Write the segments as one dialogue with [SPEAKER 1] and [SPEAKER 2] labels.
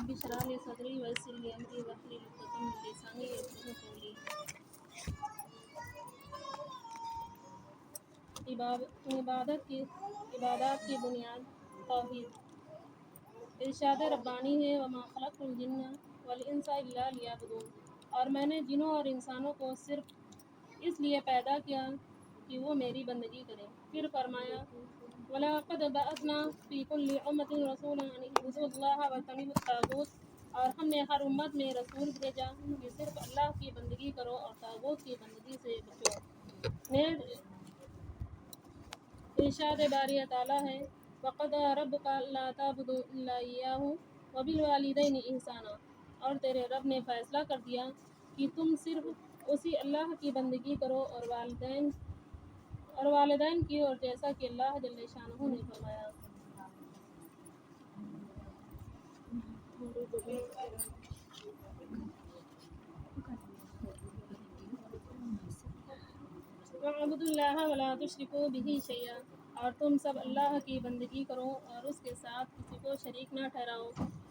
[SPEAKER 1] رب اشرح لي صدري ويسر لي أمري واحلل عقدة من لساني يفقهوا قولي. عبادات کی بنیاد توحید. ارشاد ربانی ہے وما خلقت الجن والانس الا لیعبدون، اور میں نے جنوں اور انسانوں کو صرف اس لیے پیدا کیا کہ وہ میری بندگی کریں. پھر فرمایا وَلَقَدْ بَعَثْنَا فِي كُلِّ أُمَّةٍ رَسُولًا أَنِ اعْبُدُوا اللَّهَ وَاجْتَنِبُوا الطَّاغُوتَ، اور ہم نے ہر امت میں رسول بھیجا کہ صرف اللہ کی بندگی کرو اور طاغوت کی بندگی سے بچو. ارشاد باری تعالیٰ ہے وَقَضَىٰ رَبُّكَ أَلَّا تَعْبُدُوا إِلَّا إِيَّاهُ وَبِالْوَالِدَيْنِ إِحْسَانًا، اور تیرے رب نے فیصلہ کر دیا کہ تم صرف اسی اللہ کی بندگی کرو اور والدین کی، اور جیسا کہ اللہ جل شانہ نے فرمایا. وَاعْبُدُوا اللَّهَ وَلَا تُشْرِكُوا بِهِ شَيْئًا، اور تم سب اللہ کی بندگی کرو اور اس کے ساتھ کسی کو شریک نہ ٹھہراؤ.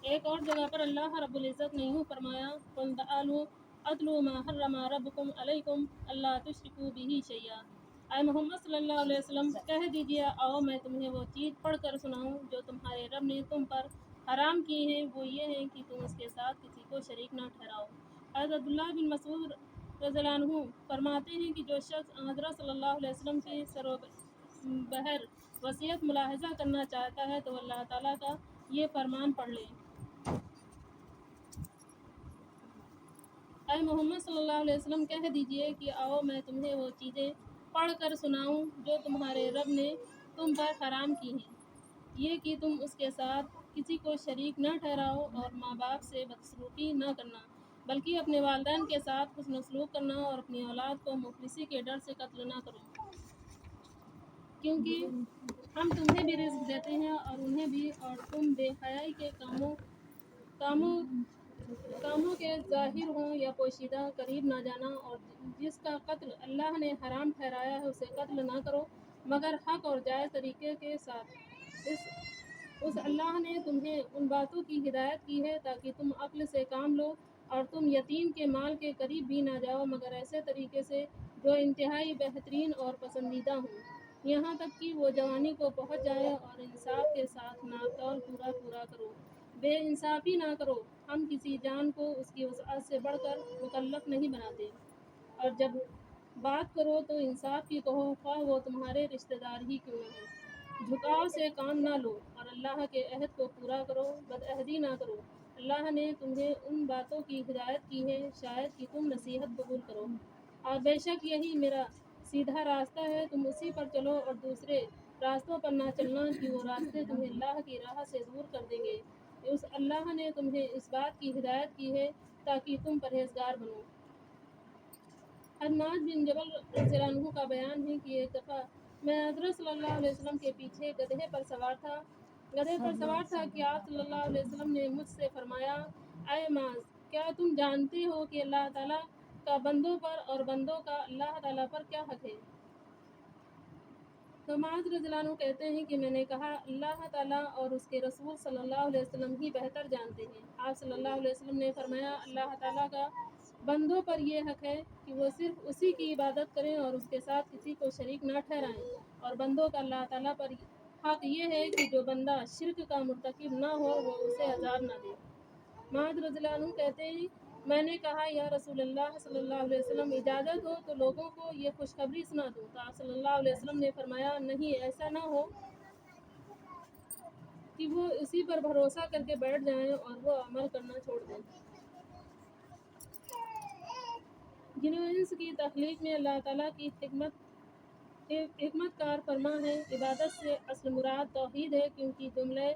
[SPEAKER 1] ایک اور جگہ پر اللہ رب العزت نے یوں فرمایا قُلْ تَعَالَوْا أَتْلُوا مَا حَرَّمَ رَبُّكُمْ عَلَيْكُمْ أَلَّا تُشْرِكُوا بِهِ شَيْئًا. اے محمد صلی اللہ علیہ وسلم کہہ دیجیے آؤ میں تمہیں وہ چیز پڑھ کر سناؤں جو تمہارے رب نے تم پر حرام کی ہیں، وہ یہ ہے کہ تم اس کے ساتھ کسی کو شریک نہ ٹھہراؤ. حضرت عبداللہ بن مسعود رضی اللہ عنہ فرماتے ہیں کہ جو شخص حضرت صلی اللہ علیہ وسلم کی بہر وصیت ملاحظہ کرنا چاہتا ہے تو اللہ تعالیٰ کا یہ فرمان پڑھ لے. اے محمد صلی اللہ علیہ وسلم کہہ دیجئے کہ آؤ میں تمہیں وہ چیزیں پڑھ کر سناؤں جو تمہارے رب نے تم پر حرام کی ہیں، یہ کہ تم اس کے ساتھ کسی کو شریک نہ ٹھہراؤ اور ماں باپ سے بدسلوکی نہ کرنا، بلکہ اپنے والدین کے ساتھ حسن سلوک کرنا اور اپنی اولاد کو مفلسی کے ڈر سے قتل نہ کرو، کیونکہ ہم تمہیں بھی رزق دیتے ہیں اور انہیں بھی، اور تم بے حیائی کے کاموں کے ظاہر ہوں یا پوشیدہ قریب نہ جانا، اور جس کا قتل اللہ نے حرام ٹھہرایا ہے اسے قتل نہ کرو مگر حق اور جائز طریقے کے ساتھ. اس اللہ نے تمہیں ان باتوں کی ہدایت کی ہے تاکہ تم عقل سے کام لو، اور تم یتیم کے مال کے قریب بھی نہ جاؤ مگر ایسے طریقے سے جو انتہائی بہترین اور پسندیدہ ہوں، یہاں تک کہ وہ جوانی کو پہنچ جائے. اور انصاف کے ساتھ ناپتول پورا کرو، بے انصافی نہ کرو. ہم کسی جان کو اس کی وسعت سے بڑھ کر مکلف نہیں بناتے، اور جب بات کرو تو انصاف کی کہو خواہ وہ تمہارے رشتہ دار ہی کیوں نہ ہو. جھکاؤ سے کام نہ لو اور اللہ کے عہد کو پورا کرو، بدعہدی نہ کرو. اللہ نے تمہیں ان باتوں کی ہدایت کی ہے شاید کہ تم نصیحت قبول کرو، اور بے شک یہی میرا سیدھا راستہ ہے، تم اسی پر چلو اور دوسرے راستوں پر نہ چلنا کہ وہ راستے تمہیں اللہ کی راہ سے دور کر دیں گے. اس اللہ نے تمہیں اس بات کی ہدایت کی ہے تاکہ تم پرہیزگار بنو. معاذ بن جبل رضی اللہ عنہ کا بیان ہے کہ ایک دفعہ میں حضرت صلی اللہ علیہ وسلم کے پیچھے گدھے پر سوار تھا کہ آپ صلی اللہ علیہ وسلم نے مجھ سے فرمایا اے معاذ، کیا تم جانتے ہو کہ اللہ تعالیٰ کا بندوں پر اور بندوں کا اللہ تعالیٰ پر کیا حق ہے؟ تو معاذ رضی اللہ عنہ کہتے ہیں کہ میں نے کہا اللہ تعالیٰ اور اس کے رسول صلی اللہ علیہ وسلم ہی بہتر جانتے ہیں. آپ صلی اللہ علیہ وسلم نے فرمایا اللہ تعالیٰ کا بندوں پر یہ حق ہے کہ وہ صرف اسی کی عبادت کریں اور اس کے ساتھ کسی کو شریک نہ ٹھہرائیں، اور بندوں کا اللہ تعالیٰ پر حق یہ ہے کہ جو بندہ شرک کا مرتکب نہ ہو وہ اسے عذاب نہ دے. معاذ رضی اللہ عنہ کہتے ہیں میں نے کہا یا رسول اللہ صلی اللہ علیہ وسلم اجازت ہو تو لوگوں کو یہ خوشخبری سنا دوں. تو آپ صلی اللہ علیہ وسلم نے فرمایا نہیں، ایسا نہ ہو کہ وہ اسی پر بھروسہ کر کے بیٹھ جائیں اور وہ عمل کرنا چھوڑ دیں. جن و انس کی تخلیق میں اللہ تعالیٰ کی حکمت کار فرما ہے. عبادت سے اصل مراد توحید ہے کیونکہ جملہ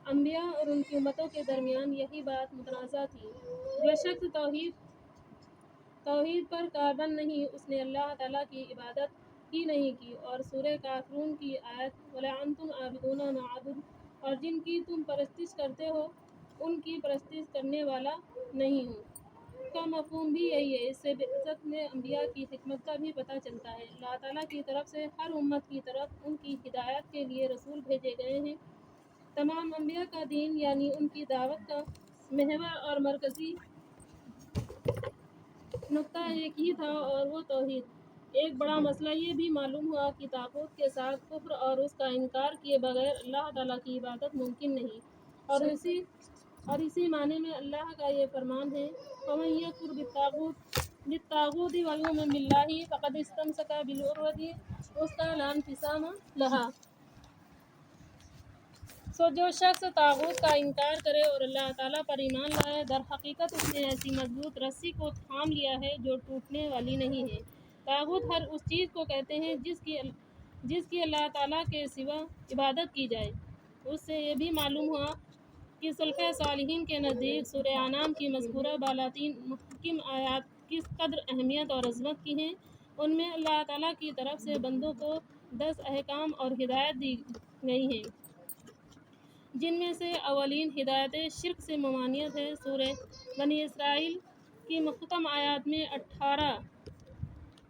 [SPEAKER 1] انبیاء اور ان کی امتوں کے درمیان یہی بات متنازع تھی. جو شخص توحید پر کاربند نہیں اس نے اللہ تعالیٰ کی عبادت ہی نہیں کی. اور سورہ کافرون کی آیت وَلَا أَنْتُمْ عَابِدُونَ مَا أَعْبُدُ، اور جن کی تم پرستش کرتے ہو ان کی پرستش کرنے والا نہیں ہوں کا مفہوم بھی یہی ہے. اس سے بعثت میں انبیاء کی حکمت کا بھی پتہ چلتا ہے. اللہ تعالیٰ کی طرف سے ہر امت کی طرف ان کی ہدایت کے لیے رسول بھیجے گئے ہیں. تمام انبیاء کا دین یعنی ان کی دعوت کا محور اور مرکزی نقطہ ایک ہی تھا اور وہ توحید۔ ایک بڑا مسئلہ یہ بھی معلوم ہوا کہ طاغوت کے ساتھ کفر اور اس کا انکار کیے بغیر اللہ تعالیٰ کی عبادت ممکن نہیں، اور اسی معنی میں اللہ کا یہ فرمان ہے وَمَن يَكْفُرْ بِالطَّاغُوتِ وَيُؤْمِن بِاللَّهِ فَقَدِ اسْتَمْسَكَ بِالْعُرْوَةِ الْوُثْقَىٰ لَا انفصام لها۔ جو شخص طاغوت کا انکار کرے اور اللہ تعالیٰ پر ایمان لائے، در حقیقت اس نے ایسی مضبوط رسی کو تھام لیا ہے جو ٹوٹنے والی نہیں ہے۔ طاغوت ہر اس چیز کو کہتے ہیں جس کی اللہ تعالیٰ کے سوا عبادت کی جائے۔ اس سے یہ بھی معلوم ہوا کہ سلف صالحین کے نزدیک سورہ انعام کی مذکورہ بالاتین محکم آیات کس قدر اہمیت اور عظمت کی ہیں۔ ان میں اللہ تعالیٰ کی طرف سے بندوں کو 10 احکام اور ہدایت دی گئی ہیں، جن میں سے اولین ہدایت شرک سے ممانعت ہے۔ سورہ بنی اسرائیل کی مختتم آیات میں 18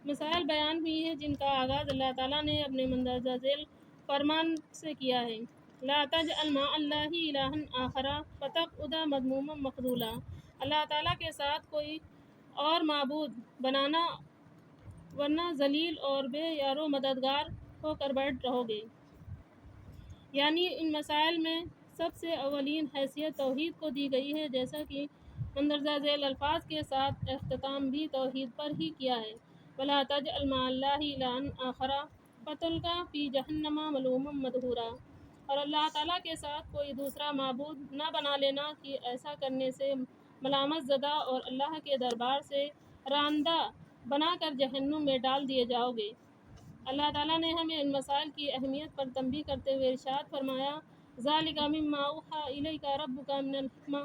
[SPEAKER 1] مسائل بیان ہوئی ہیں، جن کا آغاز اللہ تعالیٰ نے اپنے مندرجہ ذیل فرمان سے کیا ہے لا تجعل مع اللہ الہا آخر فتقعد مذموما مخذولا۔ اللہ تعالیٰ کے ساتھ کوئی اور معبود بنانا ورنہ ذلیل اور بے یار و مددگار ہو کر بیٹھ رہو گے۔ یعنی ان مسائل میں سب سے اولین حیثیت توحید کو دی گئی ہے، جیسا کہ مندرجہ ذیل الفاظ کے ساتھ اختتام بھی توحید پر ہی کیا ہے وَلَا تَجْعَلْ مَعَ اللَّهِ إِلَٰهًا آخَرَ فَتُلْقَىٰ فِي جَهَنَّمَ مَلُومًا مَدْحُورًا۔ اور اللہ تعالیٰ کے ساتھ کوئی دوسرا معبود نہ بنا لینا کہ ایسا کرنے سے ملامت زدہ اور اللہ کے دربار سے راندہ بنا کر جہنم میں ڈال دیے جاؤ گے۔ اللہ تعالیٰ نے ہمیں ان مسائل کی اہمیت پر تنبیہ کرتے ہوئے ارشاد فرمایا ذَلِكَ مِمَّا أَوْحَىٰ إِلَيْكَ رَبُّكَ مِنَ الْحِكْمَةِ۔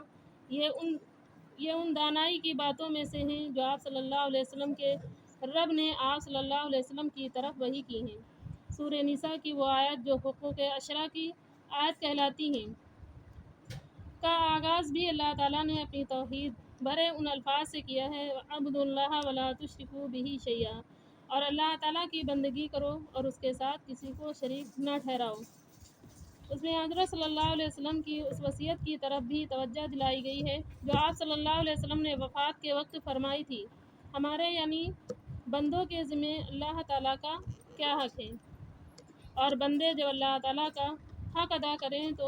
[SPEAKER 1] یہ ان دانائی کی باتوں میں سے ہیں جو آپ صلی اللہ علیہ وسلم کے رب نے آپ صلی اللہ علیہ وسلم کی طرف وحی کی ہیں۔ سورہ نساء کی وہ آیت جو حقوق عشرہ کی آیت کہلاتی ہیں، کا آغاز بھی اللہ تعالیٰ نے اپنی توحید بھرے ان الفاظ سے کیا ہے وَاعْبُدُوا اللَّهَ وَلَا تُشْرِكُوا بِهِ شَيْئًا۔ اور اللہ تعالیٰ کی بندگی کرو اور اس کے ساتھ کسی کو شریک نہ ٹھہراؤ۔ اس میں حضرت صلی اللہ علیہ وسلم کی اس وصیت کی طرف بھی توجہ دلائی گئی ہے جو آپ صلی اللہ علیہ وسلم نے وفات کے وقت فرمائی تھی ہمارے یعنی بندوں کے ذمہ اللہ تعالیٰ کا کیا حق ہے، اور بندے جو اللہ تعالیٰ کا حق ادا کریں تو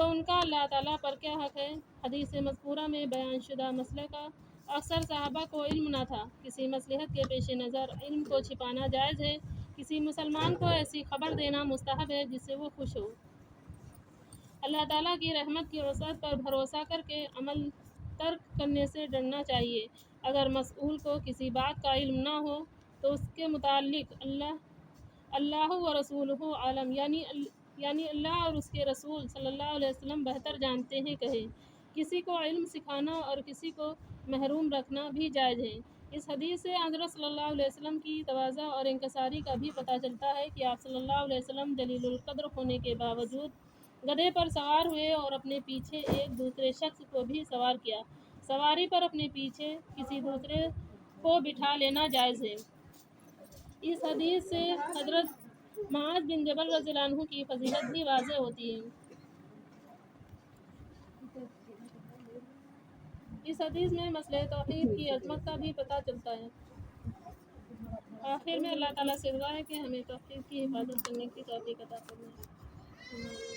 [SPEAKER 1] ان کا اللہ تعالیٰ پر کیا حق ہے۔ حدیث مذکورہ میں بیان شدہ مسئلے کا اکثر صحابہ کو علم نہ تھا۔ کسی مصلحت کے پیش نظر علم کو چھپانا جائز ہے، کسی مسلمان کو ایسی خبر دینا مستحب ہے جس سے وہ خوش ہو۔ اللہ تعالیٰ کی رحمت کی وسعت پر بھروسہ کر کے عمل ترک کرنے سے ڈرنا چاہیے۔ اگر مسئول کو کسی بات کا علم نہ ہو تو اس کے متعلق اللہ و رسولہ عالم یعنی اللہ اور اس کے رسول صلی اللہ علیہ وسلم بہتر جانتے ہیں کہے۔ کسی کو علم سکھانا اور کسی کو محروم رکھنا بھی جائز ہے۔ اس حدیث سے حضرت صلی اللہ علیہ وسلم کی تواضع اور انکساری کا بھی پتہ چلتا ہے کہ آپ صلی اللہ علیہ وسلم جلیل القدر ہونے کے باوجود گدھے پر سوار ہوئے اور اپنے پیچھے ایک دوسرے شخص کو بھی سوار کیا۔ سواری پر اپنے پیچھے کسی دوسرے کو بٹھا لینا جائز ہے۔ اس حدیث سے حضرت معاذ بن جبل رضی اللہ عنہ کی فضیلت بھی واضح ہوتی ہے۔ اس حدیث میں مسئلہ توحید کی عظمت کا بھی پتہ چلتا ہے۔ آخر میں اللہ تعالیٰ سے دعا ہے کہ ہمیں توحید کی حفاظت کرنے کی توفیق عطا فرمائے۔